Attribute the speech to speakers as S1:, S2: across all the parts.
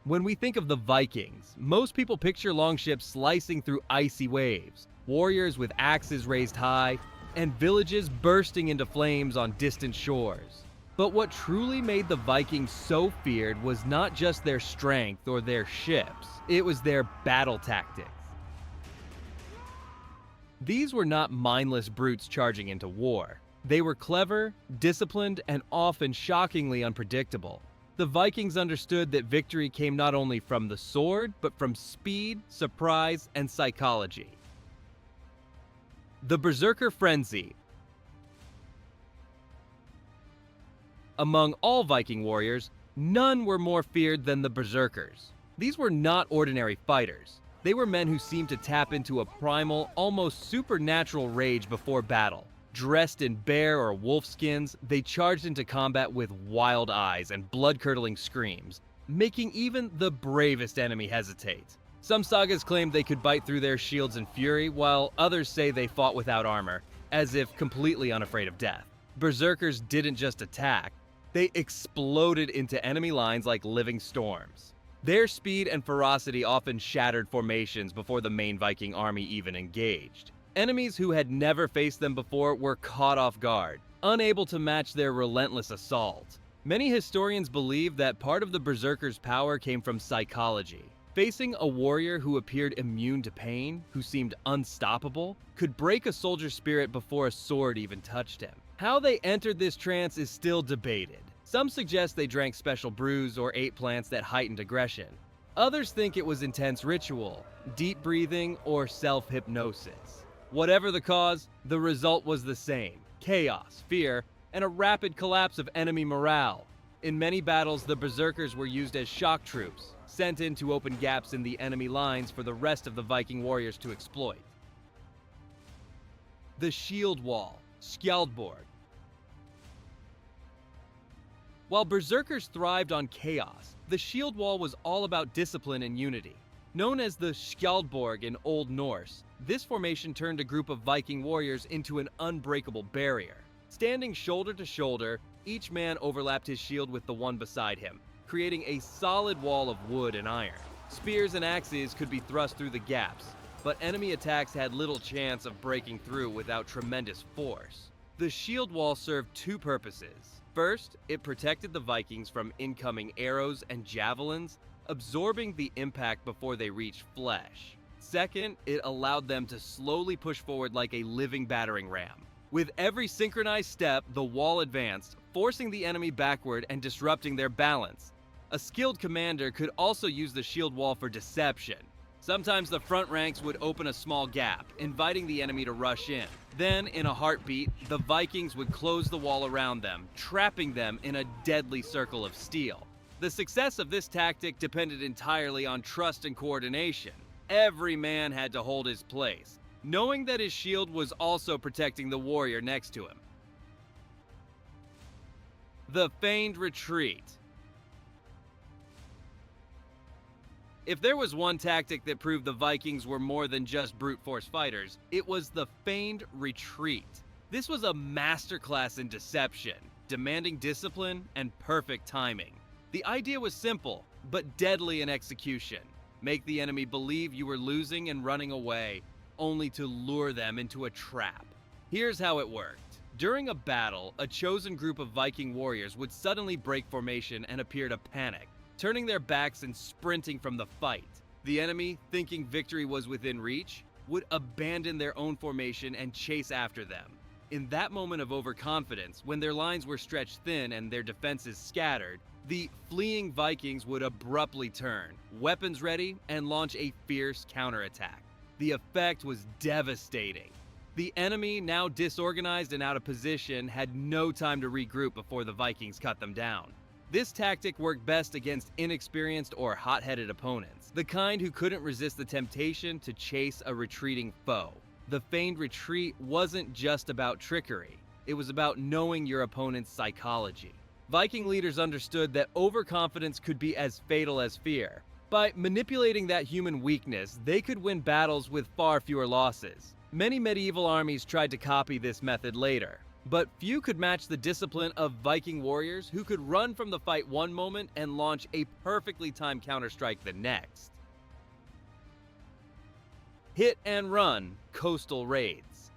S1: When we think of the Vikings, most people picture longships slicing through icy waves, warriors with axes raised high, and villages bursting into flames on distant shores. But what truly made the Vikings so feared was not just their strength or their ships, it was their battle tactics. These were not mindless brutes charging into war. They were clever, disciplined, and often shockingly unpredictable. The Vikings understood that victory came not only from the sword, but from speed, surprise, and psychology. The Berserker Frenzy. Among all Viking warriors, none were more feared than the Berserkers. These were not ordinary fighters. They were men who seemed to tap into a primal, almost supernatural rage before battle. Dressed in bear or wolf skins, they charged into combat with wild eyes and blood-curdling screams, making even the bravest enemy hesitate. Some sagas claim they could bite through their shields in fury, while others say they fought without armor, as if completely unafraid of death. Berserkers didn't just attack, they exploded into enemy lines like living storms. Their speed and ferocity often shattered formations before the main Viking army even engaged. Enemies who had never faced them before were caught off guard, unable to match their relentless assault. Many historians believe that part of the Berserkers' power came from psychology. Facing a warrior who appeared immune to pain, who seemed unstoppable, could break a soldier's spirit before a sword even touched him. How they entered this trance is still debated. Some suggest they drank special brews or ate plants that heightened aggression. Others think it was intense ritual, deep breathing, or self-hypnosis. Whatever the cause, the result was the same: chaos, fear, and a rapid collapse of enemy morale. In many battles, the Berserkers were used as shock troops, sent in to open gaps in the enemy lines for the rest of the Viking warriors to exploit. The Shield Wall, Skjaldborg. While Berserkers thrived on chaos, the Shield Wall was all about discipline and unity. Known as the Skjaldborg in Old Norse, this formation turned a group of Viking warriors into an unbreakable barrier. Standing shoulder to shoulder, each man overlapped his shield with the one beside him, creating a solid wall of wood and iron. Spears and axes could be thrust through the gaps, but enemy attacks had little chance of breaking through without tremendous force. The shield wall served two purposes. First, it protected the Vikings from incoming arrows and javelins, absorbing the impact before they reached flesh. Second, it allowed them to slowly push forward like a living battering ram. With every synchronized step, the wall advanced, forcing the enemy backward and disrupting their balance. A skilled commander could also use the shield wall for deception. Sometimes the front ranks would open a small gap, inviting the enemy to rush in. Then, in a heartbeat, the Vikings would close the wall around them, trapping them in a deadly circle of steel. The success of this tactic depended entirely on trust and coordination. Every man had to hold his place, knowing that his shield was also protecting the warrior next to him. The Feigned Retreat. If there was one tactic that proved the Vikings were more than just brute force fighters, it was the Feigned Retreat. This was a masterclass in deception, demanding discipline and perfect timing. The idea was simple, but deadly in execution. Make the enemy believe you were losing and running away, only to lure them into a trap. Here's how it worked. During a battle, a chosen group of Viking warriors would suddenly break formation and appear to panic, turning their backs and sprinting from the fight. The enemy, thinking victory was within reach, would abandon their own formation and chase after them. In that moment of overconfidence, when their lines were stretched thin and their defenses scattered, the fleeing Vikings would abruptly turn, weapons ready, and launch a fierce counterattack. The effect was devastating. The enemy, now disorganized and out of position, had no time to regroup before the Vikings cut them down. This tactic worked best against inexperienced or hot-headed opponents, the kind who couldn't resist the temptation to chase a retreating foe. The feigned retreat wasn't just about trickery, it was about knowing your opponent's psychology. Viking leaders understood that overconfidence could be as fatal as fear. By manipulating that human weakness, they could win battles with far fewer losses. Many medieval armies tried to copy this method later. But few could match the discipline of Viking warriors who could run from the fight one moment and launch a perfectly timed counterstrike the next. Hit and run coastal raids.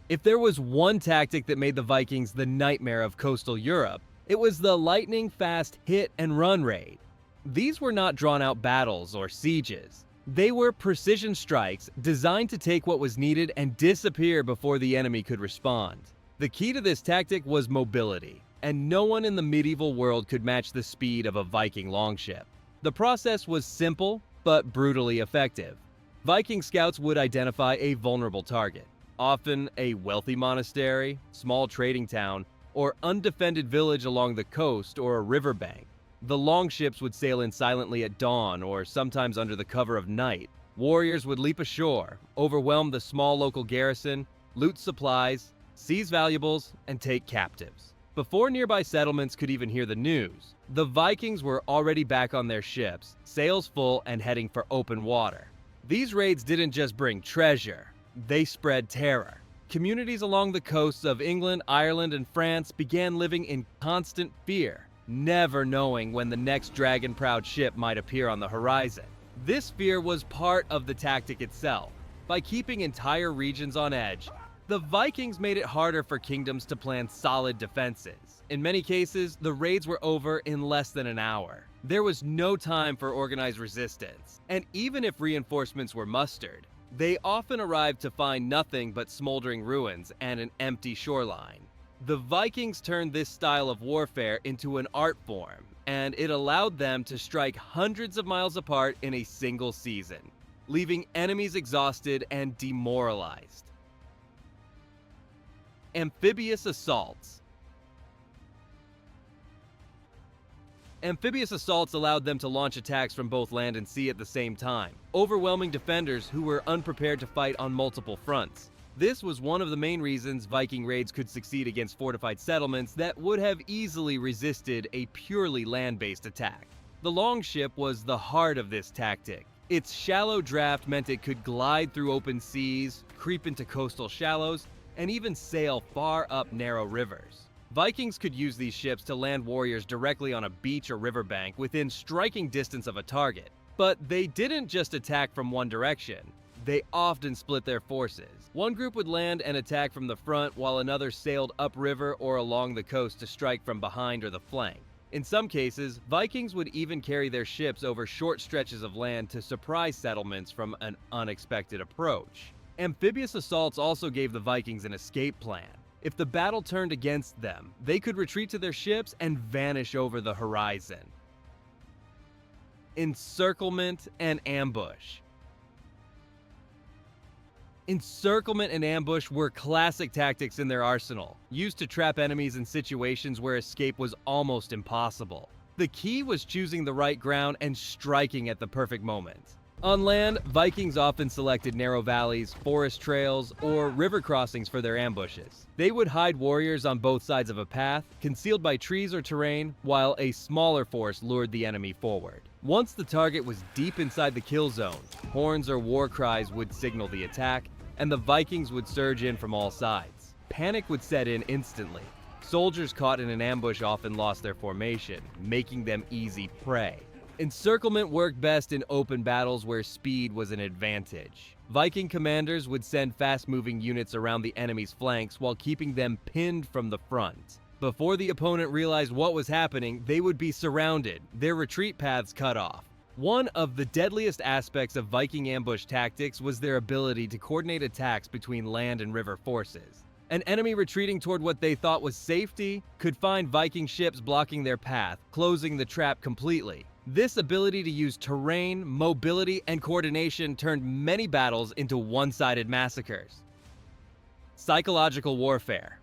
S1: If there was one tactic that made the Vikings the nightmare of coastal Europe, it was the lightning-fast hit and run raid. These were not drawn-out battles or sieges. They were precision strikes designed to take what was needed and disappear before the enemy could respond. The key to this tactic was mobility, and no one in the medieval world could match the speed of a Viking longship. The process was simple, but brutally effective. Viking scouts would identify a vulnerable target, often a wealthy monastery, small trading town, or undefended village along the coast or a riverbank. The longships would sail in silently at dawn or sometimes under the cover of night. Warriors would leap ashore, overwhelm the small local garrison, loot supplies, seize valuables, and take captives. Before nearby settlements could even hear the news, the Vikings were already back on their ships, sails full and heading for open water. These raids didn't just bring treasure, they spread terror. Communities along the coasts of England, Ireland, and France began living in constant fear, never knowing when the next dragon-proud ship might appear on the horizon. This fear was part of the tactic itself. By keeping entire regions on edge, the Vikings made it harder for kingdoms to plan solid defenses. In many cases, the raids were over in less than an hour. There was no time for organized resistance, and even if reinforcements were mustered, they often arrived to find nothing but smoldering ruins and an empty shoreline. The Vikings turned this style of warfare into an art form, and it allowed them to strike hundreds of miles apart in a single season, leaving enemies exhausted and demoralized. Amphibious assaults. Amphibious assaults allowed them to launch attacks from both land and sea at the same time, overwhelming defenders who were unprepared to fight on multiple fronts. This was one of the main reasons Viking raids could succeed against fortified settlements that would have easily resisted a purely land-based attack. The longship was the heart of this tactic. Its shallow draft meant it could glide through open seas, creep into coastal shallows, and even sail far up narrow rivers. Vikings could use these ships to land warriors directly on a beach or riverbank within striking distance of a target. But they didn't just attack from one direction. They often split their forces. One group would land and attack from the front while another sailed upriver or along the coast to strike from behind or the flank. In some cases, Vikings would even carry their ships over short stretches of land to surprise settlements from an unexpected approach. Amphibious assaults also gave the Vikings an escape plan. If the battle turned against them, they could retreat to their ships and vanish over the horizon. Encirclement and ambush. Encirclement and ambush were classic tactics in their arsenal, used to trap enemies in situations where escape was almost impossible. The key was choosing the right ground and striking at the perfect moment. On land, Vikings often selected narrow valleys, forest trails, or river crossings for their ambushes. They would hide warriors on both sides of a path, concealed by trees or terrain, while a smaller force lured the enemy forward. Once the target was deep inside the kill zone, horns or war cries would signal the attack, and the Vikings would surge in from all sides. Panic would set in instantly. Soldiers caught in an ambush often lost their formation, making them easy prey. Encirclement worked best in open battles where speed was an advantage. Viking commanders would send fast-moving units around the enemy's flanks while keeping them pinned from the front. Before the opponent realized what was happening, they would be surrounded, their retreat paths cut off. One of the deadliest aspects of Viking ambush tactics was their ability to coordinate attacks between land and river forces. An enemy retreating toward what they thought was safety could find Viking ships blocking their path, closing the trap completely. This ability to use terrain, mobility, and coordination turned many battles into one-sided massacres. Psychological warfare.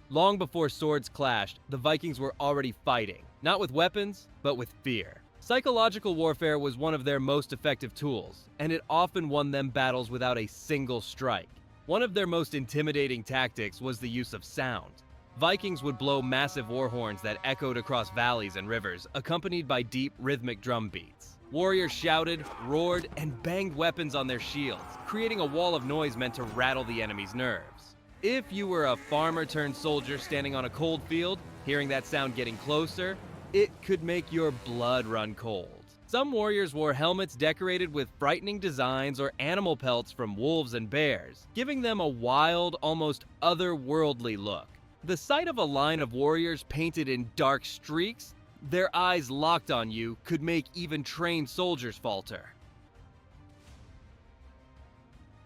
S1: Long before swords clashed, the Vikings were already fighting, not with weapons, but with fear. Psychological warfare was one of their most effective tools, and it often won them battles without a single strike. One of their most intimidating tactics was the use of sound. Vikings would blow massive war horns that echoed across valleys and rivers, accompanied by deep, rhythmic drum beats. Warriors shouted, roared, and banged weapons on their shields, creating a wall of noise meant to rattle the enemy's nerves. If you were a farmer turned soldier standing on a cold field, hearing that sound getting closer, it could make your blood run cold. Some warriors wore helmets decorated with frightening designs or animal pelts from wolves and bears, giving them a wild, almost otherworldly look. The sight of a line of warriors painted in dark streaks, their eyes locked on you, could make even trained soldiers falter.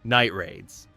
S1: Night raids.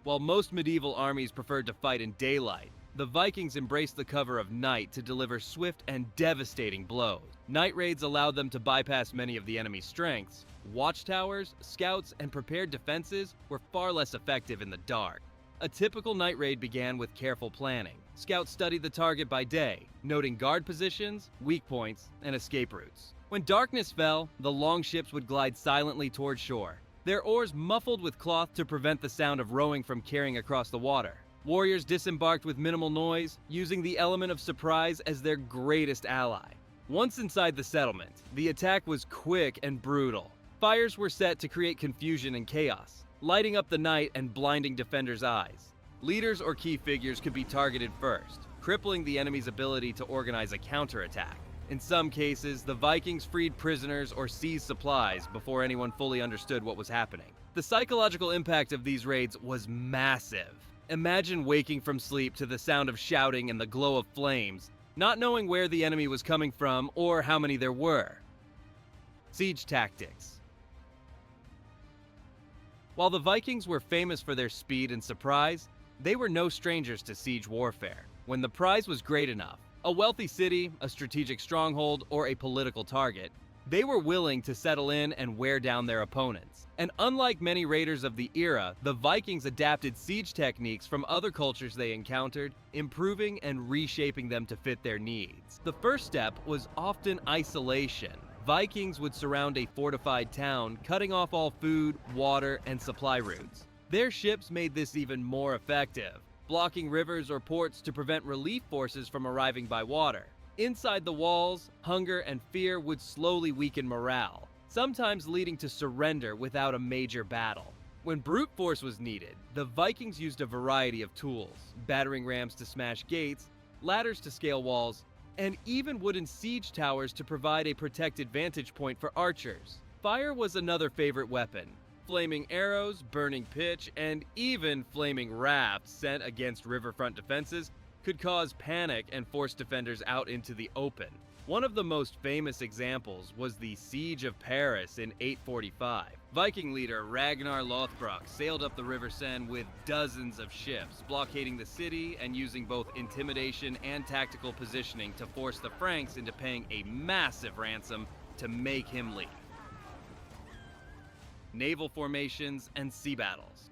S1: While most medieval armies preferred to fight in daylight, the Vikings embraced the cover of night to deliver swift and devastating blows. Night raids allowed them to bypass many of the enemy's strengths. Watchtowers, scouts, and prepared defenses were far less effective in the dark. A typical night raid began with careful planning. Scouts studied the target by day, noting guard positions, weak points, and escape routes. When darkness fell, the longships would glide silently toward shore, their oars muffled with cloth to prevent the sound of rowing from carrying across the water. Warriors disembarked with minimal noise, using the element of surprise as their greatest ally. Once inside the settlement, the attack was quick and brutal. Fires were set to create confusion and chaos, lighting up the night and blinding defenders' eyes. Leaders or key figures could be targeted first, crippling the enemy's ability to organize a counterattack. In some cases, the Vikings freed prisoners or seized supplies before anyone fully understood what was happening. The psychological impact of these raids was massive. Imagine waking from sleep to the sound of shouting and the glow of flames, not knowing where the enemy was coming from or how many there were. Siege tactics. While the Vikings were famous for their speed and surprise, they were no strangers to siege warfare. When the prize was great enough, a wealthy city, a strategic stronghold, or a political target, they were willing to settle in and wear down their opponents. And unlike many raiders of the era, the Vikings adapted siege techniques from other cultures they encountered, improving and reshaping them to fit their needs. The first step was often isolation. Vikings would surround a fortified town, cutting off all food, water, and supply routes. Their ships made this even more effective, blocking rivers or ports to prevent relief forces from arriving by water. Inside the walls, hunger and fear would slowly weaken morale, sometimes leading to surrender without a major battle. When brute force was needed, the Vikings used a variety of tools, battering rams to smash gates, ladders to scale walls, and even wooden siege towers to provide a protected vantage point for archers. Fire was another favorite weapon. Flaming arrows, burning pitch, and even flaming rafts sent against riverfront defenses could cause panic and force defenders out into the open. One of the most famous examples was the Siege of Paris in 845. Viking leader Ragnar Lothbrok sailed up the River Seine with dozens of ships, blockading the city and using both intimidation and tactical positioning to force the Franks into paying a massive ransom to make him leave. Naval formations and sea battles.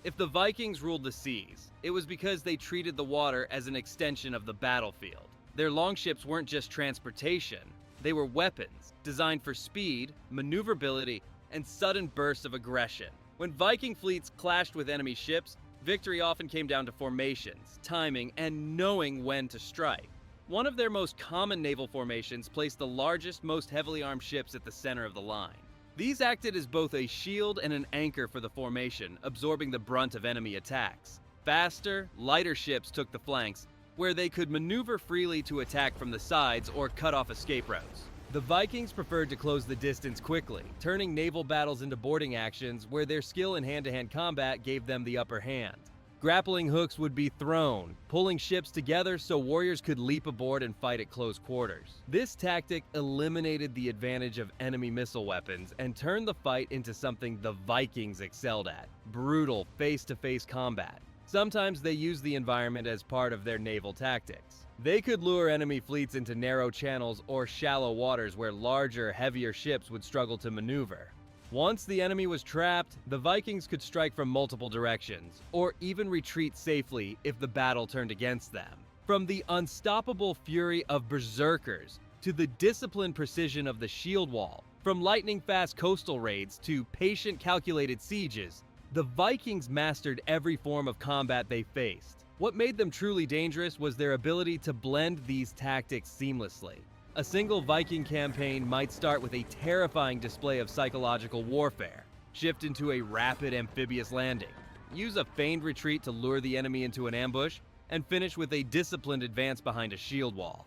S1: If the Vikings ruled the seas, it was because they treated the water as an extension of the battlefield. Their longships weren't just transportation, they were weapons, designed for speed, maneuverability, and sudden bursts of aggression. When Viking fleets clashed with enemy ships, victory often came down to formations, timing, and knowing when to strike. One of their most common naval formations placed the largest, most heavily armed ships at the center of the line. These acted as both a shield and an anchor for the formation, absorbing the brunt of enemy attacks. Faster, lighter ships took the flanks, where they could maneuver freely to attack from the sides or cut off escape routes. The Vikings preferred to close the distance quickly, turning naval battles into boarding actions where their skill in hand-to-hand combat gave them the upper hand. Grappling hooks would be thrown, pulling ships together so warriors could leap aboard and fight at close quarters. This tactic eliminated the advantage of enemy missile weapons and turned the fight into something the Vikings excelled at: brutal face-to-face combat. Sometimes they used the environment as part of their naval tactics. They could lure enemy fleets into narrow channels or shallow waters where larger, heavier ships would struggle to maneuver. Once the enemy was trapped, the Vikings could strike from multiple directions, or even retreat safely if the battle turned against them. From the unstoppable fury of berserkers to the disciplined precision of the shield wall, from lightning-fast coastal raids to patient, calculated sieges, the Vikings mastered every form of combat they faced. What made them truly dangerous was their ability to blend these tactics seamlessly. A single Viking campaign might start with a terrifying display of psychological warfare, shift into a rapid amphibious landing, use a feigned retreat to lure the enemy into an ambush, and finish with a disciplined advance behind a shield wall.